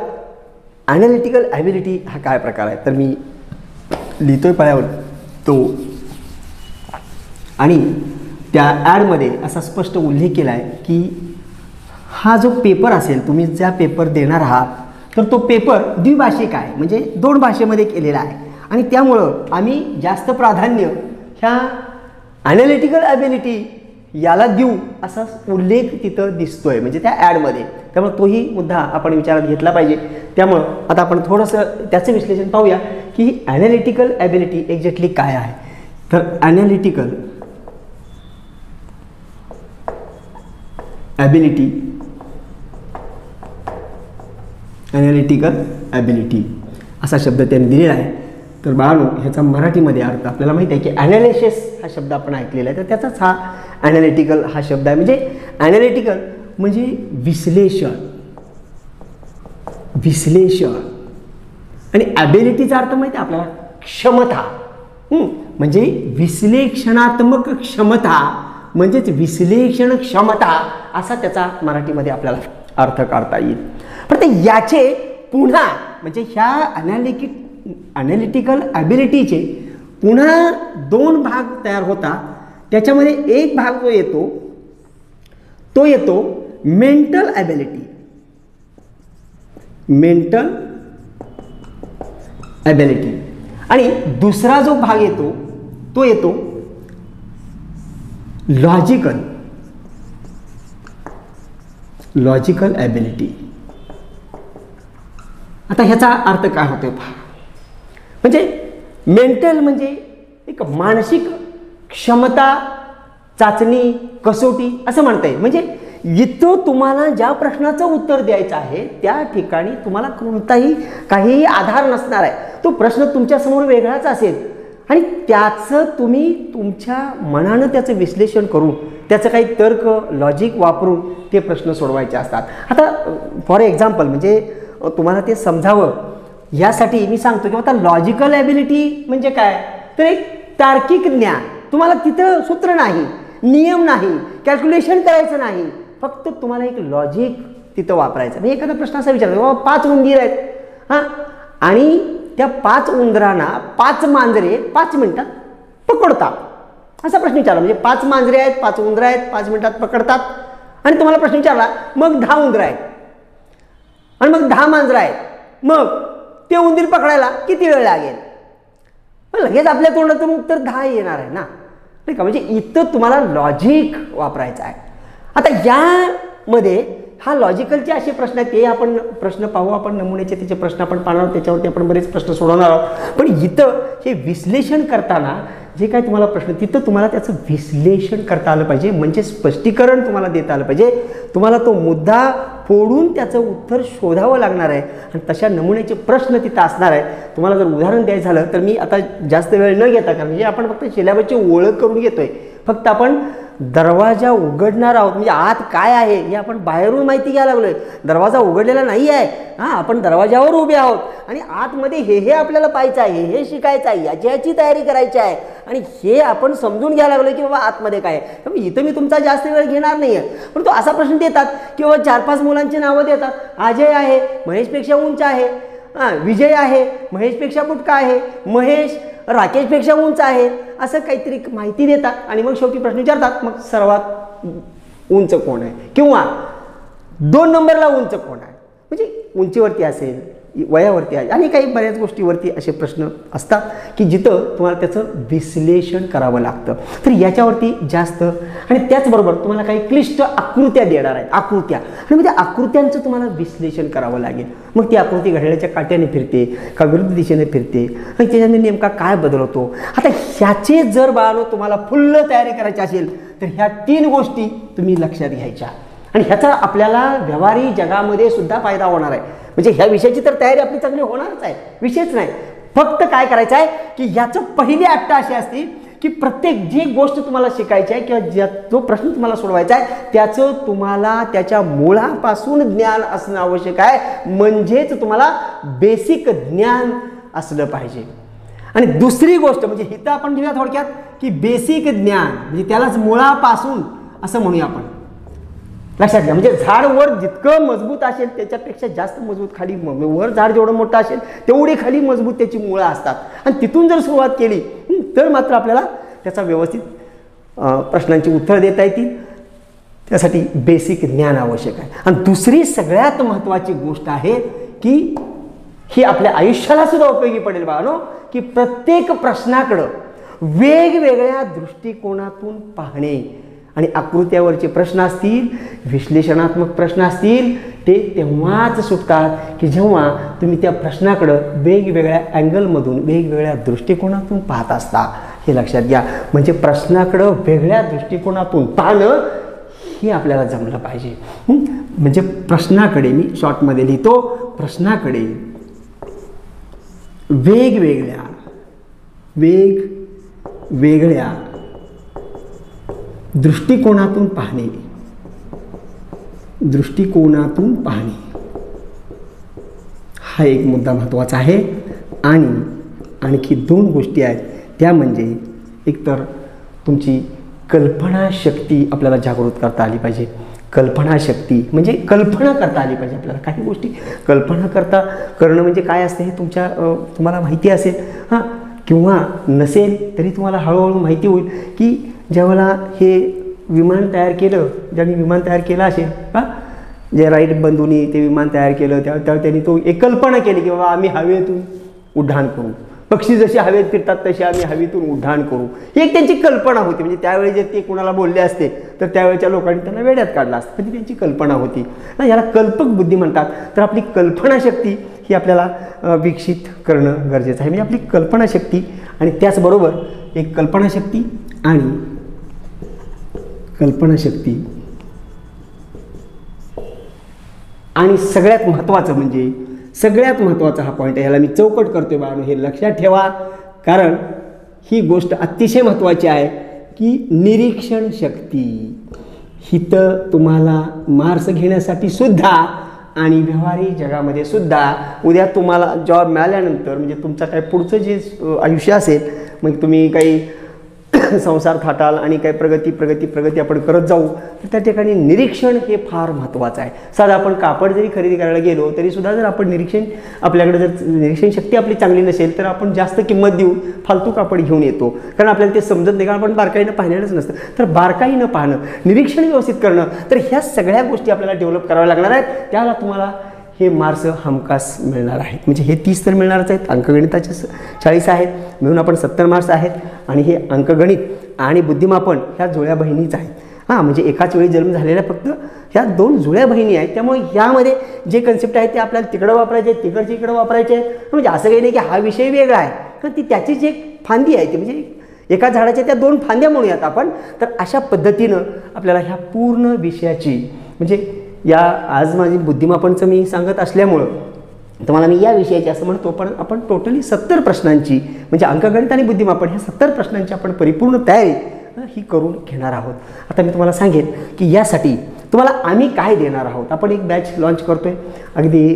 Speaker 1: ॲनालिटिकल ॲबिलिटी हा काय प्रकार आहे. तर मी लिहितोय पायावर तो, आणि त्या ॲडमध्ये असा स्पष्ट उल्लेख केला आहे की हा जो पेपर असेल, तुम्ही ज्या पेपर देणार आहात, तर तो पेपर द्विभाषिक आहे, म्हणजे 2 भाषेमध्ये केलेला आहे. आणि त्यामुळं आम्ही जास्त प्राधान्य ह्या ॲनालिटिकल ॲबिलिटी याला देऊ असा उल्लेख तिथं दिसतोय, म्हणजे त्या ॲडमध्ये. त्यामुळे तोही मुद्दा आपण विचारात घेतला पाहिजे. त्यामुळं आता आपण थोडंसं त्याचं विश्लेषण पाहूया की ही ॲनालिटिकल ॲबिलिटी एक्झॅक्टली काय आहे. तर ॲनालिटिकल ॲबिलिटी, ॲनालिटिकल ॲबिलिटी असा शब्द त्यांनी दिलेला आहे. तर बाळांनो, ह्याचा मराठीमध्ये अर्थ आपल्याला माहिती आहे की ॲनालिसिस हा शब्द आपण ऐकलेला आहे, तर त्याचाच हा ॲनालिटिकल हा शब्द आहे. म्हणजे ॲनालिटिकल म्हणजे विश्लेषण, विश्लेषण. आणि ॲबिलिटीचा अर्थ माहिती आहे आपल्याला, क्षमता. म्हणजे विश्लेषणात्मक क्षमता म्हणजेच विश्लेषण क्षमता असा त्याचा मराठीमध्ये आपल्याला अर्थ काढता येईल. पण याचे पुन्हा म्हणजे ह्या ॲनालिटिकल ॲबिलिटीचे पुन्हा 2 भाग तयार होतात. त्याच्यामध्ये एक भाग जो येतो तो येतो मेंटल ॲबिलिटी, मेंटल ॲबिलिटी. आणि दुसरा जो भाग येतो तो येतो लॉजिकल, लॉजिकल ॲबिलिटी. आता ह्याचा अर्थ काय होतोय पहा. म्हणजे मेंटल म्हणजे एक मानसिक क्षमता चाचणी, कसोटी असं म्हणता येईल. म्हणजे इथं तुम्हाला ज्या प्रश्नाचं उत्तर द्यायचं आहे त्या ठिकाणी तुम्हाला कोणताही काहीही आधार नसणार आहे. तो प्रश्न तुमच्यासमोर वेगळाच असेल आणि त्याचं तुम्ही तुमच्या मनानं त्याचं विश्लेषण करून त्याचं काही तर्क, लॉजिक वापरून ते प्रश्न सोडवायचे असतात. आता फॉर एक्झाम्पल म्हणजे तुम्हाला ते समजावं यासाठी मी सांगतो की आता लॉजिकल ॲबिलिटी म्हणजे काय, तर एक तार्किक ज्ञान. तुम्हाला तिथं सूत्र नाही, नियम नाही, कॅल्क्युलेशन करायचं नाही, फक्त तुम्हाला एक लॉजिक तिथं वापरायचं. म्हणजे एखादा प्रश्न असा विचारतो, बाबा 5 उंदीर आहेत हां, आणि त्या 5 उंदरांना 5 मांजरे 5 मिनिटात पकडतात, असा प्रश्न विचारला. म्हणजे 5 मांजरे आहेत, 5 उंदरं आहेत, 5 मिनिटात पकडतात. आणि तुम्हाला प्रश्न विचारला मग 10 उंदरं आहेत आणि मग 10 मांजरं आहेत, मग ते उंदीर पकडायला किती वेळ लागेल. लगेच आपल्या तोंडातून उत्तर 10 येणार आहे ना, नाही का. म्हणजे इथं तुम्हाला लॉजिक वापरायचं आहे. आता यामध्ये हा लॉजिकलचे असे प्रश्न आहेत, ते आपण प्रश्न पाहू, आपण नमुन्याचे त्याचे प्रश्न आपण पाहणार आहोत, त्याच्यावरती आपण बरेच प्रश्न सोडवणार आहोत. पण इथं हे विश्लेषण करताना जे काय तुम्हाला प्रश्न, तिथं तुम्हाला त्याचं विश्लेषण करता आलं पाहिजे, म्हणजे स्पष्टीकरण तुम्हाला देता आलं पाहिजे. तुम्हाला तो मुद्दा फोडून त्याचं उत्तर शोधावं लागणार आहे आणि तशा नमुन्याचे प्रश्न तिथं असणार आहेत. तुम्हाला जर उदाहरण द्यायचं झालं तर मी आता जास्त वेळ न घेता, कारण म्हणजे आपण फक्त सिलेबसची ओळख करून घेतोय, फक्त आपण दरवाजा उघडणार आहोत. म्हणजे आत काय आहे हे आपण बाहेरून माहिती घ्यायला लागलोय, दरवाजा उघडलेला नाही आहे. हां, आपण दरवाजावर उभे आहोत आणि आतमध्ये हे आपल्याला पाहायचं आहे, हे शिकायचं आहे, याची तयारी करायची आहे आणि हे आपण समजून घ्यायला लागलोय की बाबा आतमध्ये काय आहे. त्यामुळे इथं मी तुमचा जास्त वेळ घेणार नाही आहे. पण तो असा प्रश्न देतात की बाबा 4-5 मुलांची नावं देतात, अजय आहे, महेशपेक्षा उंच आहे, विजय आहे, महेशपेक्षा बुटका आहे, महेश राकेशपेक्षा उंच आहे, असं काहीतरी माहिती देतात आणि मग शेवटी प्रश्न विचारतात, मग सर्वात उंच कोण आहे किंवा 2 नंबरला उंच कोण आहे. म्हणजे उंचीवरती असेल, वयावरती आहे आणि काही बऱ्याच गोष्टीवरती असे प्रश्न असतात की जिथं तुम्हाला त्याचं विश्लेषण करावं लागतं. तर याच्यावरती जास्त, आणि त्याचबरोबर तुम्हाला काही क्लिष्ट आकृत्या देणार आहेत, आकृत्या, आणि मग त्या आकृत्यांचं तुम्हाला विश्लेषण करावं लागेल. मग ती आकृती घड्याळाच्या काट्याने फिरते का विरुद्ध दिशेने फिरते आणि त्याच्याने नेमका काय बदल होतो. आता ह्याचे जर बाळांनो तुम्हाला फुल्ल तयारी करायची असेल तर ह्या 3 गोष्टी तुम्ही लक्षात घ्यायच्या आणि ह्याचा आपल्याला व्यवहारी जगामध्ये सुद्धा फायदा होणार आहे. म्हणजे ह्या विषयाची तर तयारी आपली चांगली होणारच आहे, विषयच नाही. फक्त काय करायचं आहे की ह्याचं पहिली अट्ट अशी असते की प्रत्येक जी गोष्ट तुम्हाला शिकायची आहे किंवा जो प्रश्न तुम्हाला सोडवायचा आहे त्याचं तुम्हाला त्याच्या मुळापासून ज्ञान असणं आवश्यक आहे. म्हणजेच तुम्हाला बेसिक ज्ञान असलं पाहिजे. आणि दुसरी गोष्ट म्हणजे इथं आपण घेऊया थोडक्यात की बेसिक ज्ञान, म्हणजे त्यालाच मुळापासून असं म्हणूया आपण. लक्षात घ्या, म्हणजे झाड वर जितकं मजबूत असेल त्याच्यापेक्षा जास्त मजबूत खाली, वर झाड जेवढं मोठं असेल तेवढी खाली मजबूत त्याची मुळं असतात. आणि तिथून जर सुरुवात केली तर मात्र आपल्याला त्याचा व्यवस्थित प्रश्नांची उत्तरं देता येतील. त्यासाठी बेसिक ज्ञान आवश्यक आहे. आणि दुसरी सगळ्यात महत्त्वाची गोष्ट आहे की ही आपल्या आयुष्याला सुद्धा उपयोगी पडेल बाळांनो, की प्रत्येक प्रश्नाकडं वेगवेगळ्या दृष्टिकोनातून पाहणे. आणि आकृत्यावरचे प्रश्न असतील, विश्लेषणात्मक प्रश्न असतील, ते तेव्हाच सुटतात की जेव्हा तुम्ही त्या प्रश्नाकडं वेगवेगळ्या अँगलमधून वेगवेगळ्या दृष्टिकोनातून पाहत असता. हे लक्षात घ्या. म्हणजे प्रश्नाकडं वेगळ्या दृष्टिकोनातून पाहणं हे आपल्याला जमलं पाहिजे. म्हणजे प्रश्नाकडे, मी शॉर्टमध्ये लिहितो, प्रश्नाकडे वेगवेगळ्या दृष्टिकोनातून पाहणे, हा एक मुद्दा महत्त्वाचा आहे. आणि आणखी दोन गोष्टी आहेत, त्या म्हणजे एकतर तुमची कल्पनाशक्ती आपल्याला जागृत करता आली पाहिजे. कल्पनाशक्ती म्हणजे कल्पना करता आली पाहिजे आपल्याला. काही गोष्टी कल्पना करणं म्हणजे काय असते हे तुम्हाला माहिती असेल हां, किंवा नसेल तरी तुम्हाला हळूहळू माहिती होईल की ज्यावेळेला हे विमान तयार केलं, ज्यांनी विमान तयार केलं असेल हां, जे राईट बंधूंनी ते विमान तयार केलं, त्यावेळेला त्यांनी तो एक कल्पना केली की बाबा आम्ही हवेतून उड्डाण करू, पक्षी जसे हवेत फिरतात तसे आम्ही हवेतून उड्डाण करू. ही एक त्यांची कल्पना होती. म्हणजे त्यावेळी जर ते कोणाला बोलले असते तर त्यावेळेच्या लोकांनी त्यांना वेड्यात काढला असतं, पण ती त्यांची कल्पना होती ना. याला कल्पक बुद्धी म्हणतात. तर आपली कल्पनाशक्ती ही आपल्याला विकसित करणं गरजेचं आहे. म्हणजे आपली कल्पनाशक्ती आणि त्याचबरोबर एक कल्पनाशक्ती आणि सगळ्यात महत्त्वाचा हा पॉईंट आहे. ह्याला मी चौकट करतोय बाळांनो, हे लक्षात ठेवा, कारण ही गोष्ट अतिशय महत्त्वाची आहे की निरीक्षण शक्ती. हिथं तुम्हाला मार्क्स घेण्यासाठी सुद्धा आणि व्यवहारिक जगामध्ये सुद्धा उद्या तुम्हाला जॉब मिळाल्यानंतर म्हणजे तुमचं काय पुढचं जे आयुष्य असेल, मग तुम्ही काही संसार थाटाल आणि काही प्रगती आपण करत जाऊ, तर त्या ठिकाणी निरीक्षण हे फार महत्त्वाचं आहे. साधा आपण कापड जरी खरेदी करायला गेलो तरी सुद्धा जर आपण आपल्याकडे जर निरीक्षण शक्ती आपली चांगली नसेल तर आपण जास्त किंमत देऊन फालतू कापड घेऊन येतो, कारण आपल्याला ते समजत नाही, कारण आपण बारकाईनं पाहिलेलंच नसतं. तर बारकाईनं पाहणं, निरीक्षण व्यवस्थित करणं, तर ह्या सगळ्या गोष्टी आपल्याला डेव्हलप कराव्या लागणार आहेत. त्याला तुम्हाला हे मार्क्स हमखास मिळणार आहेत. म्हणजे हे 30 तर मिळणारच आहेत. अंकगणिताचे 40 आहेत, मिळून आपण 70 मार्क्स आहेत. आणि हे अंकगणित आणि बुद्धिमापन ह्या जुळ्या बहिणीच आहेत. हां, म्हणजे एकाच वेळी जन्म झालेल्या फक्त ह्या 2 जुळ्या बहिणी आहेत. त्यामुळे ह्यामध्ये जे कन्सेप्ट आहेत ते आपल्याला तिकडं वापरायचे आहेत, तिकडचे इकडं वापरायचे आहेत. म्हणजे असं काही नाही की हा विषय वेगळा आहे, तर ती त्याचीच एक फांदी आहे. ती म्हणजे एका झाडाच्या त्या 2 फांद्या म्हणूयात आपण. तर अशा पद्धतीनं आपल्याला ह्या पूर्ण विषयाची म्हणजे या आज माझी बुद्धिमापनचं मी सांगत असल्यामुळं तुम्हाला मी या विषयाची असं म्हणतो, पण आपण टोटली 70 प्रश्नांची म्हणजे अंकगणित आणि बुद्धिमापन ह्या 70 प्रश्नांची आपण परिपूर्ण तयारी ही करून घेणार आहोत. आता मी तुम्हाला सांगेन की यासाठी तुम्हाला आम्ही काय देणार आहोत. आपण एक बॅच लॉन्च करतो आहे अगदी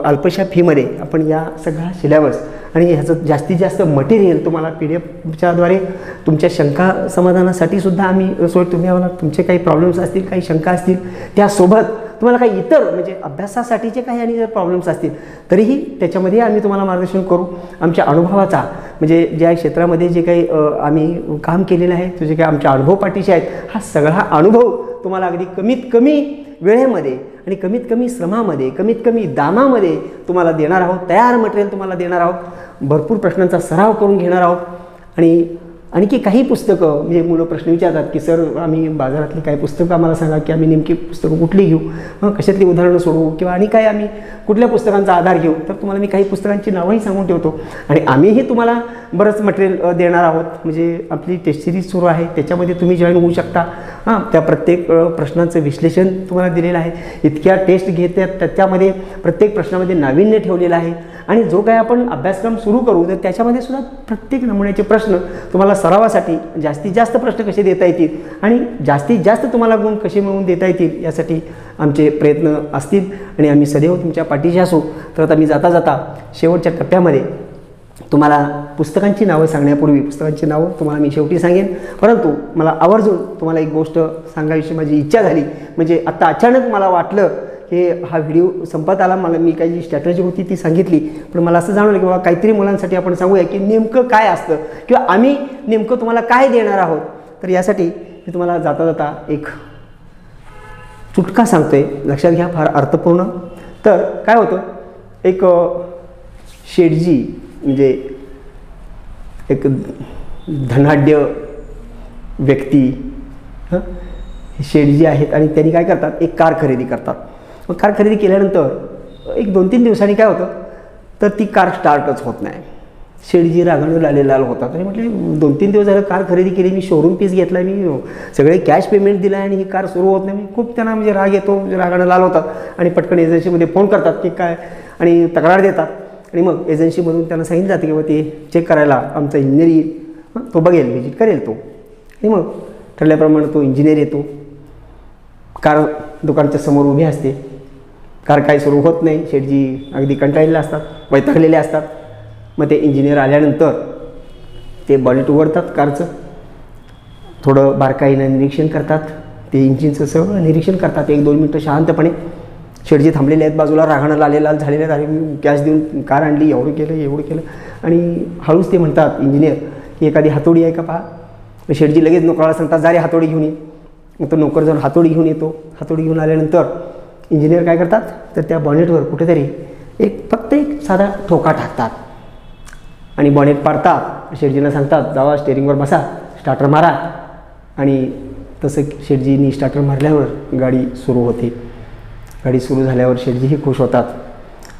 Speaker 1: अल्पशा फीमध्ये. आपण या सगळा सिलेबस आणि ह्याचं जास्तीत जास्त मटेरियल तुम्हाला PDF-च्याद्वारे तुमच्या शंका समाधानासाठी सुद्धा आम्ही सोय, तुम्ही आम्हाला तुमचे काही प्रॉब्लेम्स असतील, काही शंका असतील, त्यासोबत तुम्हाला काही इतर म्हणजे अभ्यासासाठीचे काही आणि जर प्रॉब्लेम्स असतील तरीही त्याच्यामध्ये आम्ही तुम्हाला मार्गदर्शन करू. आमच्या अनुभवाचा म्हणजे ज्या क्षेत्रामध्ये जे काही आम्ही काम केलेलं आहे, जे काही आमच्या अनुभव पाठीचे आहेत, हा सगळा अनुभव तुम्हाला अगदी कमीत कमी वेळेमध्ये आणि कमीत कमी श्रमामध्ये, कमीत कमी दामामध्ये तुम्हाला देणार आहोत. तयार मटेरियल तुम्हाला देणार आहोत. भरपूर प्रश्नांचा सराव करून घेणार आहोत. आणि आणखी काही पुस्तकं म्हणजे मुलं प्रश्न विचारतात की सर आम्ही बाजारातली काही पुस्तकं आम्हाला सांगा की आम्ही नेमकी पुस्तकं कुठली घेऊ, कशातली उदाहरणं सोडवू किंवा आणि काय आम्ही कुठल्या पुस्तकांचा आधार घेऊ. तर तुम्हाला मी काही पुस्तकांची नावंही सांगून ठेवतो. आणि आम्हीही तुम्हाला बरंच मटेरियल देणार आहोत. म्हणजे आपली टेस्ट सिरीज सुरू आहे, त्याच्यामध्ये तुम्ही जॉईन होऊ शकता. त्या प्रत्येक प्रश्नांचं विश्लेषण तुम्हाला दिलेलं आहे. इतक्या टेस्ट घेतात त्याच्यामध्ये प्रत्येक प्रश्नामध्ये नाविन्य ठेवलेलं आहे. आणि जो काही आपण अभ्यासक्रम सुरू करू तर त्याच्यामध्ये सुद्धा प्रत्येक नमुन्याचे प्रश्न तुम्हाला सरावासाठी जास्तीत जास्त प्रश्न कसे देता येतील आणि जास्तीत जास्त तुम्हाला गुण कसे मिळवून देता येतील यासाठी आमचे प्रयत्न असतील. आणि आम्ही सदैव तुमच्या पाठीशी असू. तर आता मी जाता शेवटच्या टप्प्यामध्ये तुम्हाला पुस्तकांची नावं सांगण्यापूर्वी पुस्तकांची नावं तुम्हाला मी शेवटी सांगेन, परंतु मला आवर्जून तुम्हाला एक गोष्ट सांगायची माझी इच्छा झाली. म्हणजे आत्ता अचानक मला वाटलं की हा व्हिडिओ संपत आला, मला मी काही जी स्ट्रॅटेजी होती ती सांगितली, पण मला असं जाणवलं की बाबा काहीतरी मुलांसाठी आपण सांगूया की नेमकं काय असतं किंवा आम्ही नेमकं तुम्हाला काय देणार आहोत. तर यासाठी मी तुम्हाला जाता जाता एक चुटका सांगतोय, लक्षात घ्या, फार अर्थपूर्ण. तर काय होतं, एक शेठजी म्हणजे एक धनाढ्य व्यक्ती, शेठजी आहेत आणि त्यांनी काय करतात, एक कार खरेदी करतात. मग कार खरेदी केल्यानंतर एक 2-3 दिवसांनी काय होतं, तर ती कार स्टार्टच होत नाही. शेठजी रागानं लाल होतात आणि म्हटले 2-3 दिवस झालं कार खरेदी केली, मी शोरूम पीस घेतला, मी सगळे कॅश पेमेंट दिलं आणि ही कार सुरू होत नाही. खूप त्यांना म्हणजे राग येतो, रागानं लाल होतात आणि पटकन एजन्सीमध्ये फोन करतात की काय, आणि तक्रार देतात. आणि मग एजन्सीमधून त्यांना सांगितलं जातं की बाबा ते चेक करायला आमचा इंजिनियर येईल, तो बघेल, व्हिजिट करेल तो. आणि मग ठरल्याप्रमाणे तो इंजिनियर येतो, कार दुकानाच्या समोर उभी असते, कार काय सुरू होत नाही. शेठजी अगदी कंटाळलेले असतात, वैतागलेले असतात. मग ते इंजिनियर आल्यानंतर ते बॉनेट उघडतात कारचं, थोडं बारकाईनं निरीक्षण करतात, ते इंजिनचं सगळं निरीक्षण करतात. 1-2 मिनटं शांतपणे. शेठजी थांबलेले आहेत बाजूला, रागानं लाल झालेले आहेत, मी कॅश देऊन कार आणली, एवढं केलं. आणि हळूच ते म्हणतात इंजिनियर की एखादी हातोडी आहे का पहा. शेठजी लगेच नोकराला सांगतात, जा रे हातोडी घेऊन ये. मग तो नोकर जाऊन हातोडी घेऊन येतो. हातोडी घेऊन आल्यानंतर इंजिनियर काय करतात, तर त्या बॉनेटवर कुठेतरी फक्त एक साधा ठोका टाकतात आणि बॉनेट पाडतात. शेठजींना सांगतात, जावा स्टेअरिंगवर बसा, स्टार्टर मारा. आणि तसं शेठजींनी स्टार्टर मारल्यावर गाडी सुरू होते. गाडी सुरू झाल्यावर शेठजीही खुश होतात.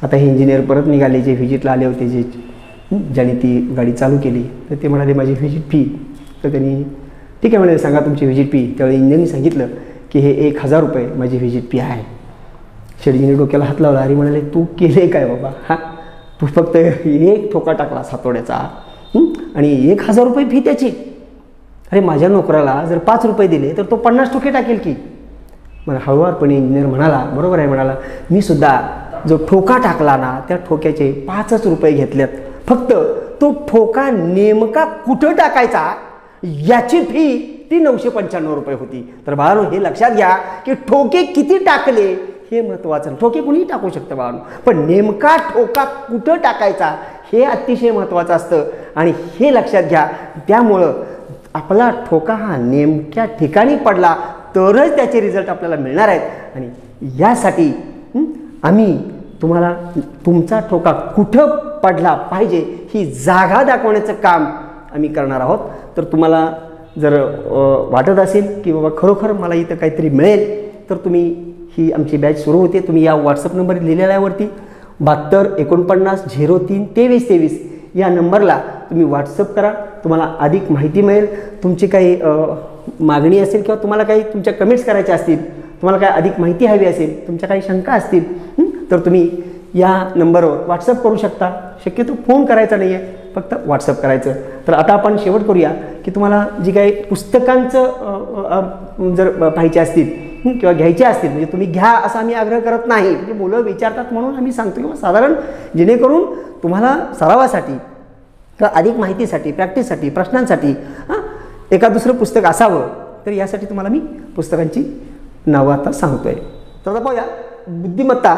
Speaker 1: आता हे इंजिनियर परत निघाले, जे व्हिजिटला आले होते, ज्यांनी ती गाडी चालू केली, तर ते म्हणाले माझी व्हिजिट फी. तर त्यांनी ठीक आहे म्हणाले, सांगा तुमची व्हिजिट फी. त्यावेळी इंजिनियरनी सांगितलं की हे 1000 रुपये माझी व्हिजिट फी आहे. शेठजीने डोक्याला हात लावला आणि म्हणाले, तू केले काय बाबा, हा तू फक्त एक ठोका टाकला हातोड्याचा आणि 1000 रुपये फी त्याची. अरे माझ्या नोकराला जर 5 रुपये दिले तर तो 50 ठोके टाकेल की. मला हळूवारपणे इंजिनियर म्हणाला, बरोबर आहे म्हणाला, मी सुद्धा जो ठोका टाकला ना त्या ठोक्याचे 5च रुपये घेतलेत. फक्त तो ठोका नेमका कुठं टाकायचा याची फी ती 995 रुपये होती. तर बाळांनो हे लक्षात घ्या की ठोके किती टाकले हे महत्त्वाचं. ठोके कुणीही टाकू शकतं बाळांनो, पण नेमका ठोका कुठं टाकायचा हे अतिशय महत्त्वाचं असतं आणि हे लक्षात घ्या. त्यामुळं आपला ठोका हा नेमक्या ठिकाणी पडला तरच त्याचे रिझल्ट आपल्याला मिळणार आहेत. आणि यासाठी आम्ही तुम्हाला तुमचा ठोका कुठं पडला पाहिजे ही जागा दाखवण्याचं काम आम्ही करणार आहोत. तर तुम्हाला जर वाटत असेल की बाबा खरोखर मला इथं काहीतरी मिळेल, तर तुम्ही ही आमची बॅच सुरू होते. तुम्ही या व्हॉट्सअप नंबर लिहिलेला आहे वरती 7249032323 या नंबरला तुम्ही व्हॉट्सअप करा. तुम्हाला अधिक माहिती मिळेल. तुमची काही मागणी असेल किंवा तुम्हाला काही तुमच्या कमेंट्स करायच्या असतील, तुम्हाला काय अधिक माहिती हवी असेल, तुमच्या काही शंका असतील, तर तुम्ही या नंबरवर व्हॉट्सअप करू शकता. शक्यतो फोन करायचा नाही आहे, फक्त व्हॉट्सअप करायचं. तर आता आपण शेवट करूया की तुम्हाला जी काही पुस्तकांचं जर पाहिजे असतील किंवा घ्यायचे असतील, म्हणजे तुम्ही घ्या असं आम्ही आग्रह करत नाही, म्हणजे मुलं विचारतात म्हणून आम्ही सांगतो किंवा साधारण जेणेकरून तुम्हाला सरावासाठी किंवा अधिक माहितीसाठी, प्रॅक्टिससाठी, प्रश्नांसाठी एका दुसरं पुस्तक असावं. तर यासाठी तुम्हाला मी पुस्तकांची नावं आता सांगतोय. तर आता पाहूया बुद्धिमत्ता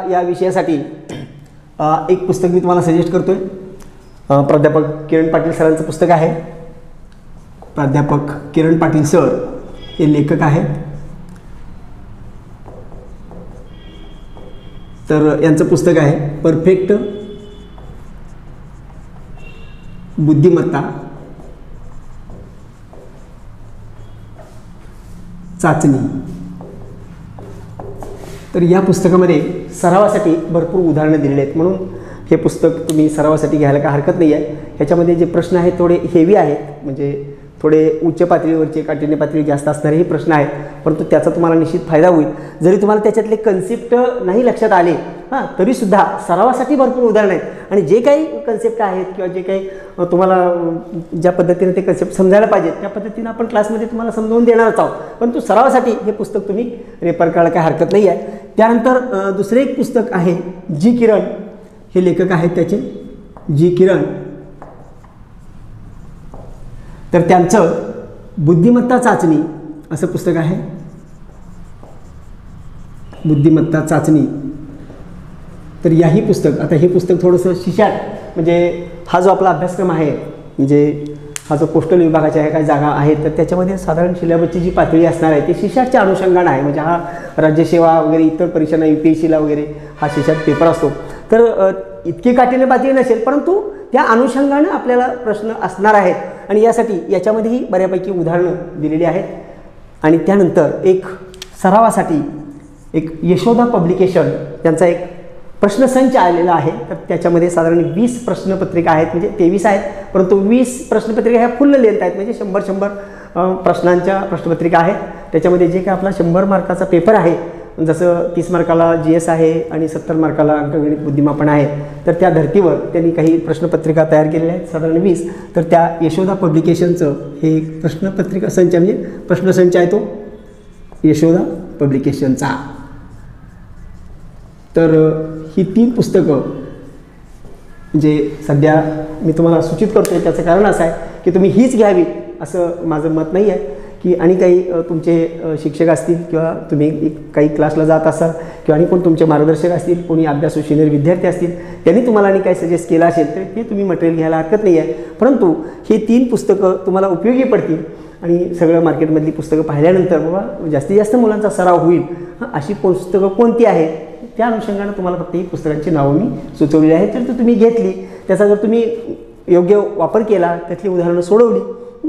Speaker 1: या विषयासाठी एक पुस्तक मी तुम्हाला सजेस्ट करतोय. प्राध्यापक किरण पाटील सरांचं पुस्तक आहे. प्राध्यापक किरण पाटील सर हे लेखक आहेत. तर यांचं पुस्तक आहे परफेक्ट बुद्धिमत्ता चाचणी. तर या पुस्तकामध्ये सरावासाठी भरपूर उदाहरणं दिलेली आहेत, म्हणून हे पुस्तक तुम्ही सरावासाठी घ्यायला काय हरकत नाही आहे. ह्याच्यामध्ये जे प्रश्न आहेत थोडे हेवी आहेत, म्हणजे थोडे उच्च पातळीवरचे, काठिण्य पातळी जास्त असणारे हे प्रश्न आहेत, परंतु त्याचा तुम्हाला निश्चित फायदा होईल. जरी तुम्हाला त्याच्यातले कन्सेप्ट नाही लक्षात आले तरीसुद्धा सरावासाठी भरपूर उदाहरणं आहेत. आणि जे काही कन्सेप्ट आहेत किंवा जे काही तुम्हाला ज्या पद्धतीने ते कन्सेप्ट समजायला पाहिजेत त्या पद्धतीने आपण क्लासमध्ये तुम्हाला समजावून देणारच आहोत, परंतु सरावासाठी हे पुस्तक तुम्ही रेफर करायला काय हरकत नाही आहे. त्यानंतर दुसरे एक पुस्तक आहे जी किरण, हे लेखक आहेत त्याचे जी किरण. तर त्यांचं बुद्धिमत्ता चाचणी असं पुस्तक आहे, बुद्धिमत्ता चाचणी. तर याही पुस्तक, आता हे पुस्तक थोडंसं शिशाट, म्हणजे हा जो आपला अभ्यासक्रम आहे, म्हणजे हा जो पोस्टल विभागाच्या ह्या काही जागा आहेत, तर त्याच्यामध्ये साधारण सिलेबसची जी पातळी असणार आहे ती शिशाटच्या अनुषंगानं आहे. म्हणजे हा राज्यसेवा वगैरे इतर परीक्षांना UPSCला वगैरे हा शिशाट पेपर असतो. तर इतकी काठीण्य पातळी नसेल, परंतु त्या अनुषंगानं आपल्याला प्रश्न असणार आहेत. आणि यासाठी याच्यामध्येही बऱ्यापैकी उदाहरणं दिलेली आहेत. आणि त्यानंतर एक सरावासाठी एक यशोदा पब्लिकेशन त्यांचा एक प्रश्नसंच आलेला आहे. तर त्याच्यामध्ये साधारण 20 प्रश्नपत्रिका आहेत, म्हणजे 23 आहेत, परंतु 20 प्रश्नपत्रिका ह्या फुल लेंथ आहेत, म्हणजे 100 प्रश्नांच्या प्रश्नपत्रिका आहेत. त्याच्यामध्ये जे काय आपला 100 मार्काचा पेपर आहे, जसं 30 मार्काला GS आहे आणि 70 मार्काला अंकगणित बुद्धिमापन आहे, तर त्या धर्तीवर त्यांनी काही प्रश्नपत्रिका तयार केलेल्या आहेत, साधारण 20. तर त्या यशोदा पब्लिकेशनचं हे प्रश्नपत्रिका संच, म्हणजे प्रश्नसंच आहे तो यशोदा पब्लिकेशनचा. तर ही 3 पुस्तकं म्हणजे सध्या मी तुम्हाला सूचित करतो. त्याचं कारण असं आहे की तुम्ही हीच घ्यावी असं माझं मत नाही आहे, की आणि काही तुमचे शिक्षक असतील किंवा तुम्ही काही क्लासला जात असाल किंवा आणि कोण तुमचे मार्गदर्शक असतील, कोणी अभ्यासू सिनियर विद्यार्थी असतील, त्यांनी तुम्हाला आणि काही सजेस्ट केलं असेल तर ते तुम्ही मटेरियल घ्यायला हरकत नाही आहे. परंतु ही 3 पुस्तकं तुम्हाला उपयोगी पडतील. आणि सगळं मार्केटमधली पुस्तकं पाहिल्यानंतर बाबा जास्तीत जास्त मुलांचा सराव होईल अशी पुस्तकं कोणती आहेत, त्या अनुषंगानं तुम्हाला फक्त ही पुस्तकांची नावं मी सुचवलेली आहेत. तर तुम्ही घेतली, त्याचा जर तुम्ही योग्य वापर केला, त्यातली उदाहरणं सोडवली,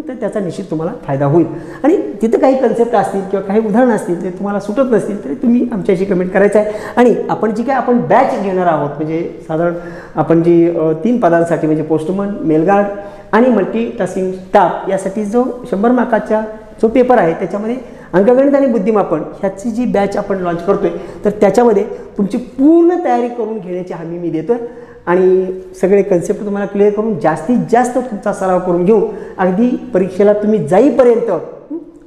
Speaker 1: तर त्याचा निश्चित तुम्हाला फायदा होईल. आणि तिथं काही कन्सेप्ट असतील किंवा काही उदाहरणं असतील ते तुम्हाला सुटत नसतील तरी तुम्ही आमच्याशी कमेंट करायचं आहे. आणि आपण जी काय आपण बॅच घेणार आहोत, म्हणजे साधारण आपण जी 3 पदांसाठी म्हणजे पोस्टमन, मेलगार्ड आणि मल्टीटास्किंग स्टाफ यासाठी जो 100 मार्काचा जो पेपर आहे, त्याच्यामध्ये अंकगणित आणि बुद्धिमापन ह्याची जी बॅच आपण लॉन्च करतोय, तर त्याच्यामध्ये तुमची पूर्ण तयारी करून घेण्याची हमी मी देतोय. आणि सगळे कन्सेप्ट तुम्हाला क्लिअर करून जास्तीत जास्त तुमचा सराव करून घेऊन अगदी परीक्षेला तुम्ही जाईपर्यंत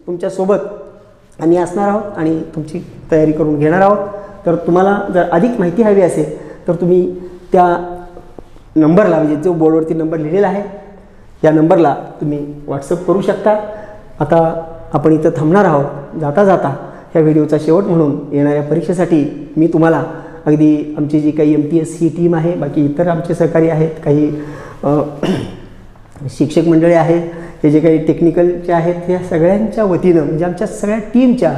Speaker 1: तुमच्यासोबत आम्ही असणार आहोत आणि तुमची तयारी करून घेणार आहोत. तर तुम्हाला जर अधिक माहिती हवी असेल तर तुम्ही त्या नंबरला, म्हणजे जो बोर्डवरती नंबर लिहिलेला आहे या नंबरला तुम्ही व्हॉट्सअप करू शकता. आता आपण इथं थांबणार आहोत. जाता जाता ह्या व्हिडिओचा शेवट म्हणून येणाऱ्या परीक्षेसाठी मी तुम्हाला अगदी आमची जी काही MTS ही टीम आहे, बाकी इतर आमचे सहकारी आहेत, काही शिक्षक मंडळी आहेत, हे जे काही टेक्निकलचे आहेत, ह्या सगळ्यांच्या वतीनं, म्हणजे आमच्या सगळ्या टीमच्या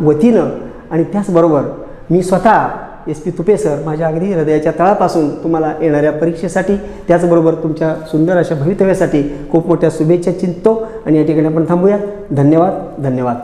Speaker 1: वतीनं आणि त्याचबरोबर मी स्वतः SP तुपे सर माझ्या अगदी हृदयाच्या तळापासून तुम्हाला येणाऱ्या परीक्षेसाठी, त्याचबरोबर तुमच्या सुंदर अशा भवितव्यासाठी खूप मोठ्या शुभेच्छा चिंततो. आणि या ठिकाणी आपण थांबूयात. धन्यवाद.